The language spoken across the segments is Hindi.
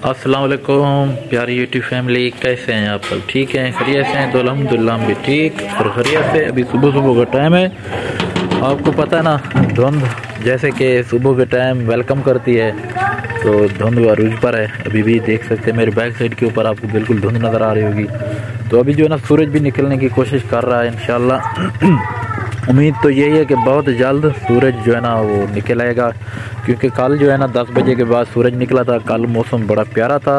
अस्सलाम वालेकुम प्यारी यूट्यूब फैमिली, कैसे हैं आप सब? ठीक हैं, खैरियत से हैं? तो अल्हम्दुलिल्लाह हम भी ठीक और खैरियत से। अभी सुबह सुबह का टाइम है, आपको पता है ना, धुंध जैसे कि सुबह के टाइम वेलकम करती है तो धुंध अरूज पर है। अभी भी देख सकते हैं मेरे बैक साइड के ऊपर आपको बिल्कुल धुंध नज़र आ रही होगी। तो अभी जो है ना सूरज भी निकलने की कोशिश कर रहा है इंशाल्लाह। उम्मीद तो यही है कि बहुत जल्द सूरज जो है ना वो निकल आएगा, क्योंकि कल जो है ना 10 बजे के बाद सूरज निकला था। कल मौसम बड़ा प्यारा था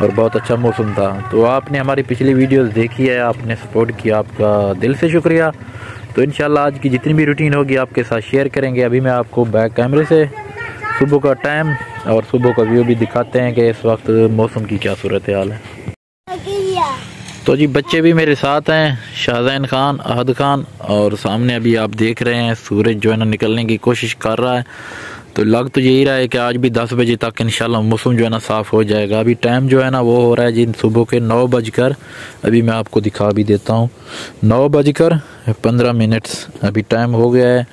और बहुत अच्छा मौसम था। तो आपने हमारी पिछली वीडियोस देखी है, आपने सपोर्ट किया, आपका दिल से शुक्रिया। तो इंशाल्लाह आज की जितनी भी रूटीन होगी आपके साथ शेयर करेंगे। अभी मैं आपको बैक कैमरे से सुबह का टाइम और सुबह का व्यू भी दिखाते हैं कि इस वक्त मौसम की क्या सूरत हाल है। तो जी बच्चे भी मेरे साथ हैं, शाहजैन खान, अहद खान, और सामने अभी आप देख रहे हैं सूरज जो है ना निकलने की कोशिश कर रहा है। तो लग तो यही रहा है कि आज भी 10 बजे तक इंशाल्लाह मौसम जो है ना साफ़ हो जाएगा। अभी टाइम जो है ना वो हो रहा है जी सुबह के 9 बजकर, अभी मैं आपको दिखा भी देता हूँ, 9:15 अभी टाइम हो गया है।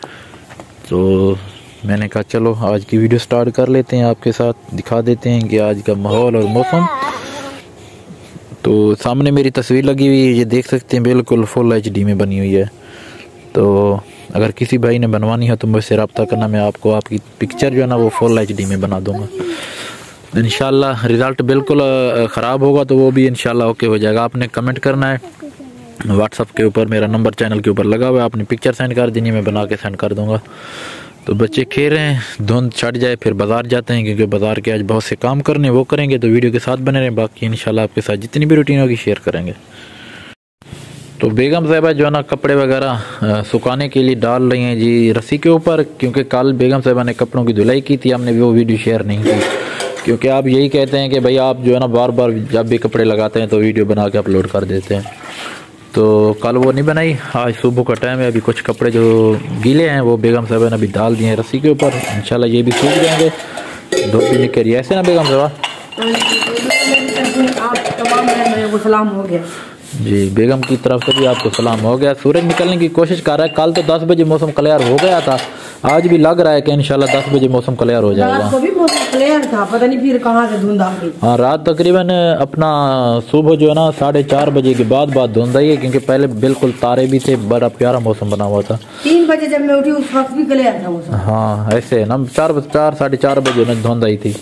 तो मैंने कहा चलो आज की वीडियो स्टार्ट कर लेते हैं, आपके साथ दिखा देते हैं कि आज का माहौल और मौसम। तो सामने मेरी तस्वीर लगी हुई है, ये देख सकते हैं, बिल्कुल फुल HD में बनी हुई है। तो अगर किसी भाई ने बनवानी है तो मुझसे रब्ता करना, मैं आपको आपकी पिक्चर जो है ना वो फुल HD में बना दूंगा। इंशाल्लाह रिज़ल्ट बिल्कुल ख़राब होगा तो वो भी इंशाल्लाह ओके हो जाएगा। आपने कमेंट करना है व्हाट्सअप के ऊपर, मेरा नंबर चैनल के ऊपर लगा हुआ है, आपने पिक्चर सेंड कर देनी, मैं बना के सेंड कर दूँगा। तो बच्चे खेल रहे हैं, धुंध छट जाए फिर बाज़ार जाते हैं, क्योंकि बाज़ार के आज बहुत से काम करने वो करेंगे। तो वीडियो के साथ बने रहें, बाकी इंशाल्लाह आपके साथ जितनी भी रूटीन होगी शेयर करेंगे। तो बेगम साहिबा जो है ना कपड़े वगैरह सुखाने के लिए डाल रही हैं जी रस्सी के ऊपर, क्योंकि कल बेगम साहिबा ने कपड़ों की धुलाई की थी, हमने वो वीडियो शेयर नहीं की, क्योंकि आप यही कहते हैं कि भाई आप जो है ना बार बार जब भी कपड़े लगाते हैं तो वीडियो बना के अपलोड कर देते हैं। तो कल वो नहीं बनाई, आज सुबह का टाइम है। अभी कुछ कपड़े जो गीले हैं वो बेगम साहबा ने अभी डाल दिए हैं रस्सी के ऊपर, इंशाल्लाह ये भी सूख जाएंगे। धूप भी निकल रही है, ऐसे ना बेगम साहबा? सलाम हो गया जी, बेगम की तरफ से भी आपको सलाम हो गया। सूरज निकलने की कोशिश कर रहा है। कल तो 10 बजे मौसम क्लियर हो गया था, आज भी लग रहा है कि इंशाल्लाह 10 बजे मौसम क्लियर हो जाएगा। रात को भी मौसम क्लियर था, पता नहीं फिर कहाँ से धुंध आ गई। हाँ, रात तकरीबन अपना सुबह जो है ना 4:30 बजे के बाद धुंध आई है, क्योंकि पहले बिल्कुल तारे भी थे, बड़ा प्यारा मौसम बना हुआ था। 3 बजे जब मैं उठी उस वक्त भी क्लियर था मौसम। हाँ ऐसे ना 4:30 बजे में धुंध आई थी।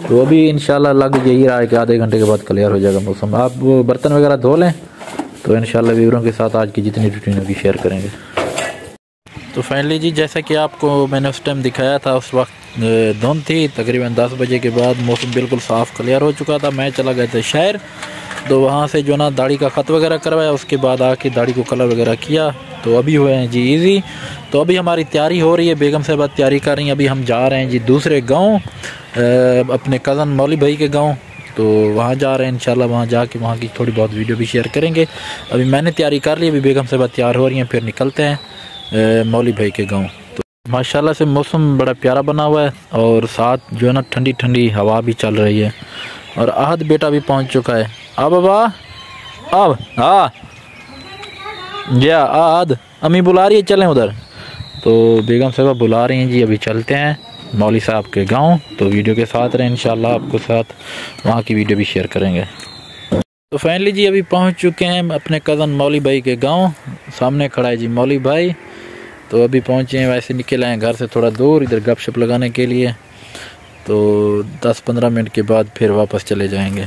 तो अभी इंशाल्लाह लग यही रहा है कि आधे घंटे के बाद क्लियर हो जाएगा मौसम। आप बर्तन वगैरह धो लें तो इंशाल्लाह व्यूअरों के साथ आज की जितनी रूटीन होगी शेयर करेंगे। तो फाइनली जी जैसा कि आपको मैंने उस टाइम दिखाया था, उस वक्त धुंध थी। तकरीबन 10 बजे के बाद मौसम बिल्कुल साफ़ क्लियर हो चुका था। मैं चला गया था शहर, तो वहाँ से जो ना दाढ़ी का ख़त वगैरह करवाया, उसके बाद आके दाढ़ी को कलर वगैरह किया। तो अभी हुए हैं जी ईजी। तो अभी हमारी तैयारी हो रही है, बेगम साहबा तैयारी कर रही हैं। अभी हम जा रहे हैं जी दूसरे गाँव, अपने कज़न मौली भाई के गाँव। तो वहाँ जा रहे हैं इंशाल्लाह, वहाँ जाके वहाँ की थोड़ी बहुत वीडियो भी शेयर करेंगे। अभी मैंने तैयारी कर ली, अभी बेगम साहबा तैयार हो रही हैं, फिर निकलते हैं मौली भाई के गांव। तो माशाल्लाह से मौसम बड़ा प्यारा बना हुआ है और साथ जो है ना ठंडी ठंडी हवा भी चल रही है। और अहद बेटा भी पहुंच चुका है। अब बाबा अब हाँ या अहद अम्मी बुला रही है, चलें उधर। तो बेगम साहबा बुला रही हैं जी, अभी चलते हैं मौली साहब के गांव। तो वीडियो के साथ रहें, इंशाल्लाह आपको साथ वहाँ की वीडियो भी शेयर करेंगे। तो फाइनली जी अभी पहुँच चुके हैं अपने कज़न मौली भाई के गांव। सामने खड़ा है जी मौली भाई। तो अभी पहुँचे हैं, वैसे निकल आए घर से थोड़ा दूर इधर गपशप लगाने के लिए। तो 10-15 मिनट के बाद फिर वापस चले जाएंगे।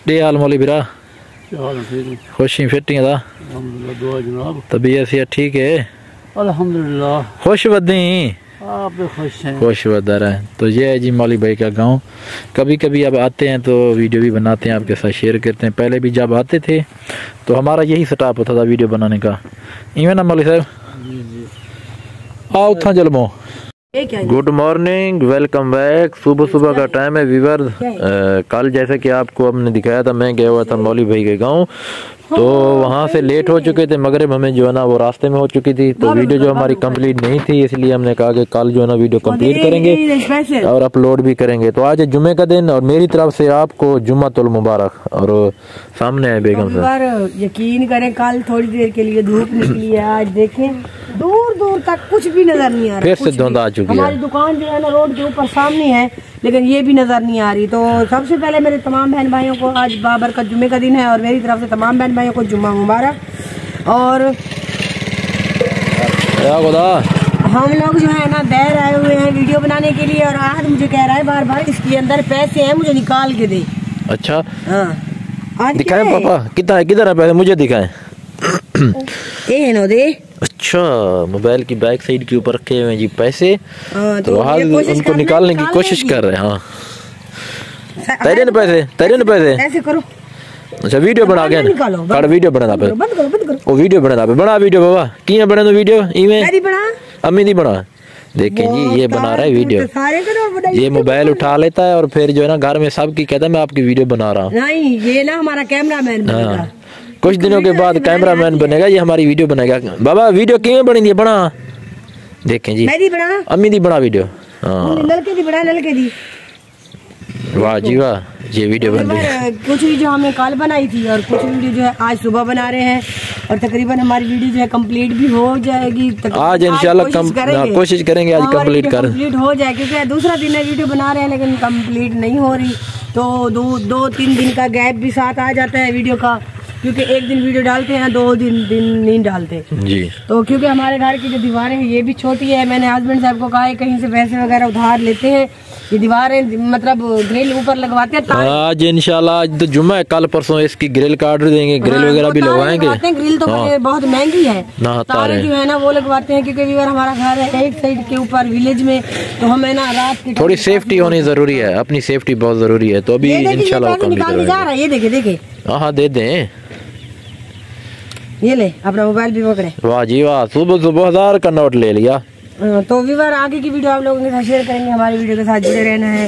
डे हाल मौली बिरा, खुशी फिटिंग था, तबीयत से ठीक है अल्हम्दुलिल्लाह, खुश बदी आप भी खुश हैं? खुश बदर है। तो ये है जी मौली भाई का गांव। कभी कभी अब आते हैं तो वीडियो भी बनाते हैं, आपके साथ शेयर करते हैं। पहले भी जब आते थे तो हमारा यही स्टाफ होता था वीडियो बनाने का। इवें ना मौली साहब? आओ उठा जलमो। Good morning, welcome back. सुबह सुबह का टाइम है व्यूअर। कल जैसे कि आपको हमने दिखाया था, मैं गया हुआ था मौली भाई के गाँव। तो वहाँ से लेट हो चुके थे, मगरिब हमें जो है ना वो रास्ते में हो चुकी थी। तो वीडियो जो हमारी कंप्लीट नहीं थी, इसलिए हमने कहा कि कल जो है ना वीडियो कंप्लीट करेंगे और अपलोड भी करेंगे। तो आज है जुमे का दिन और मेरी तरफ से आपको जुम्मतुल मुबारक। और सामने है बेगम साहब। यकीन करें कल थोड़ी देर के लिए धूप निकली है, आज देखें दूर दूर तक कुछ भी नजर नहीं आ रहा। फिर से धुंध आ चुकी है। हमारी दुकान जो है ना रोड के ऊपर सामने है, लेकिन ये भी नजर नहीं आ रही। तो सबसे पहले मेरे तमाम बहन भाइयों को आज बाबरकत जुम्मे का दिन है और मेरी तरफ से तमाम बहन भाइयों को जुम्मा मुबारक। और हम लोग जो है ना बाहर आए हुए हैं वीडियो बनाने के लिए और आज मुझे कह रहा है बार बार इसके अंदर पैसे हैं, मुझे निकाल के दे। अच्छा हाँ आज दिखाए पापा कितना है, किधर है पैसे मुझे दिखाए। ये नो दे। अच्छा मोबाइल की बैक साइड के ऊपर रखे हुए हैं जी पैसे। तो हाल उनको निकालने की कोशिश कर रहे हैं। हाँ तेरे ने पैसे ऐसे करो। अच्छा वीडियो बना के काट वीडियो बना पे बंद करो ओ वीडियो बना पे बना वीडियो बाबा किए बना दो वीडियो इमे बना अम्मी दी बना देखें जी ये बना रहा है वीडियो। ये मोबाइल उठा लेता है और फिर जो है ना घर में सबकी कहता है मैं आपकी वीडियो बना रहा हूँ। नहीं ये ना हमारा कैमरामैन बनेगा। कुछ दिनों के बाद कैमरामैन बनेगा, ये हमारी वीडियो बनेगा। बाबा वीडियो किਵੇਂ बनी बना देखें जी अम्मी दी बना वीडियो। हाँ नलके दी वाह जी वाह ये वीडियो बन रही है। कुछ वीडियो हमने कल बनाई थी और कुछ वीडियो जो है आज सुबह बना रहे हैं और तकरीबन हमारी वीडियो जो है कंप्लीट भी हो जाएगी आज इंशाल्लाह। कोशिश करेंगे आज कंप्लीट हो जाए क्योंकि दूसरा दिन वीडियो बना रहे हैं लेकिन कंप्लीट नहीं हो रही। तो 2-3 दिन का गैप भी साथ आ जाता है वीडियो का, क्योंकि एक दिन वीडियो डालते हैं 2 दिन नहीं डालते जी। तो क्योंकि हमारे घर की जो दीवारें हैं ये भी छोटी है, मैंने हस्बैंड साहब को कहा है कहीं से पैसे वगैरह उधार लेते हैं, ये दीवारें मतलब ग्रिल ऊपर लगवाते हैं। आज इंशाल्लाह आज तो जुम्मा है, कल परसों इसकी ग्रिल का ऑर्डर देंगे, ग्रिल वगैरह भी लगवाएंगे। ग्रिल तो बहुत महंगी है, तारे जो है ना वो लगवाते हैं क्योंकि व्यूअर हमारा घर है एक साइड के ऊपर विलेज में, तो हमें ना रात की थोड़ी सेफ्टी होनी जरूरी है, अपनी सेफ्टी बहुत जरूरी है। तो अभी इंशाल्लाह जा रहा है, ये देखे हाँ दे दें। ये ले अपना मोबाइल भी पकड़े। वाह जी वाह सुबह 1000 का नोट ले लिया। तो व्यूअर आगे की वीडियो आप लोगों के साथ शेयर करेंगे, हमारी वीडियो के साथ जुड़े रहना है।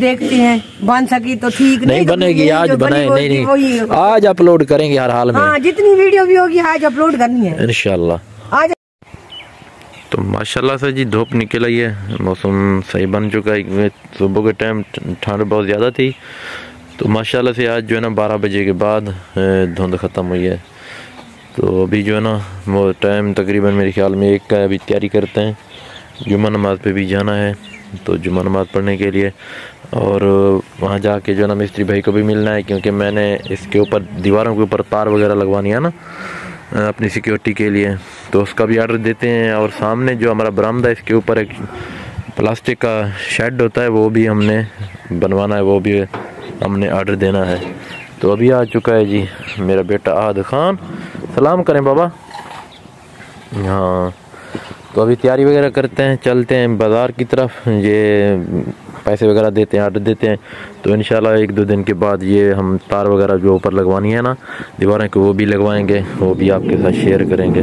देखते हैं बन सकी तो ठीक, नहीं बनेगी आज बनाए नहीं आज अपलोड करेंगे हर हाल में। हाँ जितनी वीडियो भी होगी आज अपलोड करनी है इंशाल्लाह आज। तो माशाल्लाह से जी धूप निकल आई है, मौसम सही बन चुका है। सुबह के टाइम ठंड बहुत ज़्यादा थी, तो माशाल्लाह से आज जो है ना 12 बजे के बाद धुंध ख़त्म हुई है। तो अभी जो है ना वो टाइम तकरीबन मेरे ख्याल में 1 का है। अभी तैयारी करते हैं, जुम्मा नमाज पे भी जाना है, तो जुम्मा नमाज पढ़ने के लिए और वहाँ जाके जो है ना मिस्त्री भाई को भी मिलना है, क्योंकि मैंने इसके ऊपर दीवारों के ऊपर तार वगैरह लगवानी है ना अपनी सिक्योरिटी के लिए, तो उसका भी ऑर्डर देते हैं। और सामने जो हमारा बरामदा है इसके ऊपर एक प्लास्टिक का शेड होता है, वो भी हमने बनवाना है, वो भी हमने ऑर्डर देना है। तो अभी आ चुका है जी मेरा बेटा आद खान, सलाम करें बाबा। हाँ तो अभी तैयारी वगैरह करते हैं, चलते हैं बाज़ार की तरफ, ये पैसे वगैरह देते हैं, ऑर्डर देते हैं। तो इंशाल्लाह 1-2 दिन के बाद ये हम तार वगैरह जो ऊपर लगवानी है ना दीवारें को, वो भी लगवाएंगे, वो भी आपके साथ शेयर करेंगे।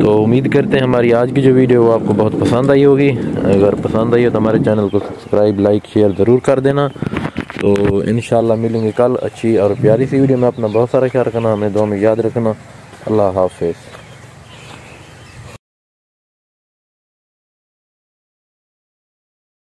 तो उम्मीद करते हैं हमारी आज की जो वीडियो वो आपको बहुत पसंद आई होगी। अगर पसंद आई हो तो हमारे चैनल को सब्सक्राइब लाइक शेयर ज़रूर कर देना। तो इंशाल्लाह मिलेंगे कल अच्छी और प्यारी सी वीडियो में। अपना बहुत सारा ख्याल रखना, हमें दुआ में याद रखना। अल्लाह हाफिज़।